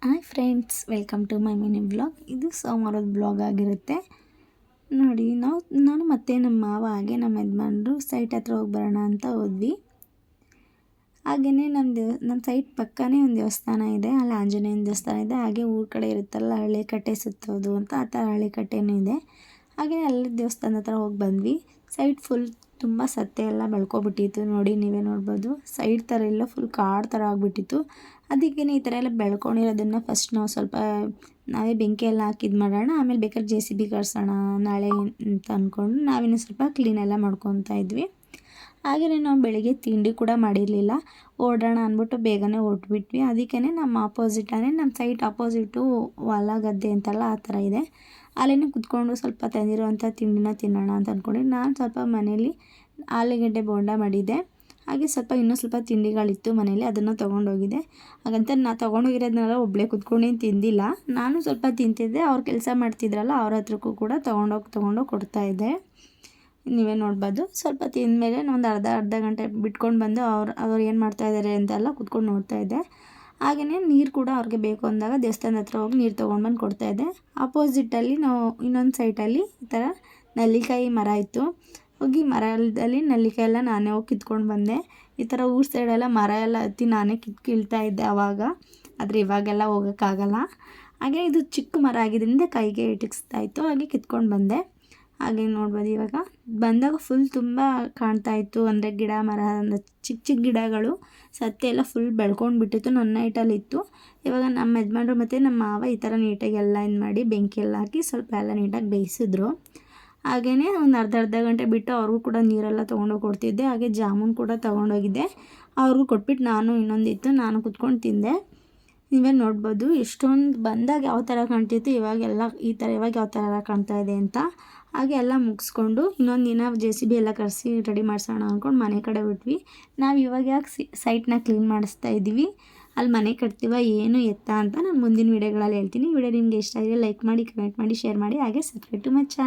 Hi friends, welcome to my mini blog. ಇದು ಸೋಮವಾರದ blog ಆಗಿರುತ್ತೆ ನೋಡಿ. ನಾನು ಮತ್ತು ನಮ್ಮ ಮಾವ ಹಾಗೆ ನಮ್ಮ ಯಜಮಾನ್ರು ಸೈಟ್ ಹತ್ರ ಹೋಗಿ ಬರೋಣ ಅಂತ ಹೋದ್ವಿ. ಹಾಗೆಯೇ ನಮ್ಮ ಸೈಟ್ ಪಕ್ಕನೇ ಒಂದು ದೇವಸ್ಥಾನ ಇದೆ, ಅಲ್ಲಿ ಆಂಜನೇಯನ ದೇವಸ್ಥಾನ ಇದೆ. ಹಾಗೆ ಊರ ಕಡೆ ಇರುತ್ತಲ್ಲ ಹಳ್ಳಿಕಟ್ಟೆ ಸುತ್ತೋದು ಅಂತ, ಆ ಥರ ಹಳ್ಳಿಕಟ್ಟೆನೂ ಇದೆ. ಹಾಗೆ ಅಲ್ಲಿ ದೇವಸ್ಥಾನ ಹತ್ರ ಹೋಗಿ ಬಂದ್ವಿ. ಸೈಟ್ ಫುಲ್ ತುಂಬ ಸತ್ತೆ ಎಲ್ಲ ಬೆಳ್ಕೊಬಿಟ್ಟಿತ್ತು ನೋಡಿ, ನೀವೇ ನೋಡ್ಬೋದು. ಸೈಡ್ ಥರ ಎಲ್ಲ ಫುಲ್ ಕಾಡು ಥರ ಆಗಿಬಿಟ್ಟಿತ್ತು. ಅದಕ್ಕೇ ಈ ಥರ ಎಲ್ಲ ಬೆಳ್ಕೊಂಡಿರೋದನ್ನು ಫಸ್ಟ್ ನಾವು ಸ್ವಲ್ಪ ನಾವೇ ಬೆಂಕಿ ಎಲ್ಲ ಹಾಕಿದ್ದು ಮಾಡೋಣ, ಆಮೇಲೆ ಬೇಕಾದ್ರೆ JCB ಕರ್ಸೋಣ ನಾಳೆ ಅಂತ ಅಂದ್ಕೊಂಡು ನಾವಿನ್ನೂ ಸ್ವಲ್ಪ ಕ್ಲೀನೆಲ್ಲ ಮಾಡ್ಕೊತಾ ಇದ್ವಿ. ಹಾಗೆಯೇ ನಾವು ಬೆಳಿಗ್ಗೆ ತಿಂಡಿ ಕೂಡ ಮಾಡಿರಲಿಲ್ಲ, ಓಡೋಣ ಅಂದ್ಬಿಟ್ಟು ಬೇಗನೆ ಹೊರಟ್ಬಿಟ್ವಿ. ಅದಕ್ಕೇ ನಮ್ಮ ನಮ್ಮ ಸೈಟ್ ಆಪೋಸಿಟು ಹೊಲ ಗದ್ದೆ ಅಂತೆಲ್ಲ ಆ ಥರ ಇದೆ. ಅಲ್ಲೇ ಕುತ್ಕೊಂಡು ಸ್ವಲ್ಪ ತಂದಿರೋವಂಥ ತಿಂಡಿನ ತಿನ್ನೋಣ ಅಂತ ಅಂದ್ಕೊಂಡು ನಾನು ಸ್ವಲ್ಪ ಮನೇಲಿ ಆಲೂಗಡ್ಡೆ ಬೋಂಡ ಮಾಡಿದ್ದೆ. ಹಾಗೆ ಇನ್ನೂ ಸ್ವಲ್ಪ ತಿಂಡಿಗಳಿತ್ತು ಮನೇಲಿ, ಅದನ್ನು ತೊಗೊಂಡೋಗಿದ್ದೆ. ಹಾಗಂತ ನಾನು ತೊಗೊಂಡೋಗಿರೋದನ್ನೆಲ್ಲ ಒಬ್ಬಳೇ ಕುತ್ಕೊಂಡೇನು ತಿಂದಿಲ್ಲ, ನಾನು ಸ್ವಲ್ಪ ತಿಂತಿದ್ದೆ. ಅವ್ರು ಕೆಲಸ ಮಾಡ್ತಿದ್ರಲ್ಲ ಅವ್ರ ಹತ್ರಕ್ಕೂ ಕೂಡ ತೊಗೊಂಡೋಗಿ ಕೊಡ್ತಾಯಿದ್ದೆ. ನೀವೇ ನೋಡ್ಬೋದು. ಸ್ವಲ್ಪ ತಿಂದಮೇಲೆ ಒಂದು ಅರ್ಧ ಗಂಟೆ ಬಿಟ್ಕೊಂಡು ಬಂದು ಅವ್ರು ಏನು ಮಾಡ್ತಾಯಿದ್ದಾರೆ ಅಂತೆಲ್ಲ ಕುತ್ಕೊಂಡು ನೋಡ್ತಾಯಿದ್ದೆ. ಹಾಗೆಯೇ ನೀರು ಕೂಡ ಅವ್ರಿಗೆ ಬೇಕು ಅಂದಾಗ ದೇವಸ್ಥಾನದ ಹತ್ರ ಹೋಗಿ ನೀರು ತೊಗೊಂಡ್ಬಂದು ಕೊಡ್ತಾಯಿದ್ದೆ. ಆಪೋಸಿಟಲ್ಲಿ ನಾವು ಇನ್ನೊಂದು ಸೈಟಲ್ಲಿ ಈ ಥರ ನೆಲ್ಲಿಕಾಯಿ ಮರ ಇತ್ತು. ಹೋಗಿ ಮರದಲ್ಲಿ ನೆಲ್ಲಿಕಾಯಿ ಎಲ್ಲ ನಾನೇ ಹೋಗಿ ಕಿತ್ಕೊಂಡು ಬಂದೆ. ಈ ಥರ ಊರ ಸೈಡೆಲ್ಲ ಮರ ಎಲ್ಲ ಹತ್ತಿ ನಾನೇ ಕೀಳ್ತಾ ಇದ್ದೆ ಆವಾಗ, ಆದರೆ ಇವಾಗೆಲ್ಲ ಹೋಗೋಕ್ಕಾಗಲ್ಲ. ಹಾಗೆ ಇದು ಚಿಕ್ಕ ಮರ ಆಗಿದ್ದರಿಂದ ಕೈಗೆ ಇಟ್ಟಿಸ್ತಾಯಿತ್ತು, ಹಾಗೆ ಕಿತ್ಕೊಂಡು ಬಂದೆ. ಹಾಗೆ ನೋಡ್ಬೋದು, ಇವಾಗ ಬಂದಾಗ ಫುಲ್ ತುಂಬ ಕಾಣ್ತಾಯಿತ್ತು. ಅಂದರೆ ಗಿಡ ಮರ ಚಿಕ್ಕ ಗಿಡಗಳು ಸತ್ತೆ ಎಲ್ಲ ಫುಲ್ ಬೆಳ್ಕೊಂಡು ಬಿಟ್ಟಿತ್ತು. ನನ್ನ ಹೈಟಲ್ಲಿತ್ತು. ಇವಾಗ ನಮ್ಮ ಯಜಮಾನ್ರು ಮತ್ತು ನಮ್ಮ ಮಾವ ಈ ಥರ ನೀಟಾಗಿ ಎಲ್ಲ ಮಾಡಿ ಬೆಂಕಿ ಎಲ್ಲ ಹಾಕಿ ಸ್ವಲ್ಪ ಎಲ್ಲ ನೀಟಾಗಿ ಬೇಯಿಸಿದ್ರು. ಹಾಗೆಯೇ ಒಂದು ಅರ್ಧ ಗಂಟೆ ಬಿಟ್ಟು ಅವ್ರಿಗೂ ಕೂಡ ನೀರೆಲ್ಲ ತೊಗೊಂಡೋಗಿ ಕೊಡ್ತಿದ್ದೆ. ಹಾಗೆ ಜಾಮೂನು ಕೂಡ ತೊಗೊಂಡೋಗಿದ್ದೆ, ಅವ್ರಿಗೂ ಕೊಟ್ಬಿಟ್ಟು ನಾನು ಕುತ್ಕೊಂಡು ತಿಂದೆ. ನೀವೇ ನೋಡ್ಬೋದು ಎಷ್ಟೊಂದು ಬಂದಾಗ ಯಾವ ಥರ ಕಾಣ್ತಿತ್ತು, ಇವಾಗೆಲ್ಲ ಈ ಥರ ಇವಾಗ ಯಾವ ಥರ ಕಾಣ್ತಾ ಇದೆ ಅಂತ. ಹಾಗೆ ಎಲ್ಲ ಮುಗಿಸ್ಕೊಂಡು ಇನ್ನೊಂದು ದಿನ JCB ಎಲ್ಲ ಕರೆಸಿ ರೆಡಿ ಮಾಡಿಸೋಣ ಅಂದ್ಕೊಂಡು ಮನೆ ಕಡೆ ಬಿಟ್ವಿ. ನಾವು ಇವಾಗ ಯಾಕೆ ಸೈಟ್ನ ಕ್ಲೀನ್ ಮಾಡಿಸ್ತಾ ಇದ್ದೀವಿ, ಅಲ್ಲಿ ಮನೆ ಕಟ್ತೀವ ಏನು ಎತ್ತ ಅಂತ ನಾನು ಮುಂದಿನ ವೀಡಿಯೋಗಳಲ್ಲಿ ಹೇಳ್ತೀನಿ. ವಿಡಿಯೋ ನಿಮಗೆ ಇಷ್ಟ ಆಗಿದೆ ಲೈಕ್ ಮಾಡಿ, ಕಮೆಂಟ್ ಮಾಡಿ, ಶೇರ್ ಮಾಡಿ, ಹಾಗೆ ಸಬ್ಸ್ಕ್ರೈಬ್ ಟು ಮೈ ಚಾನಲ್.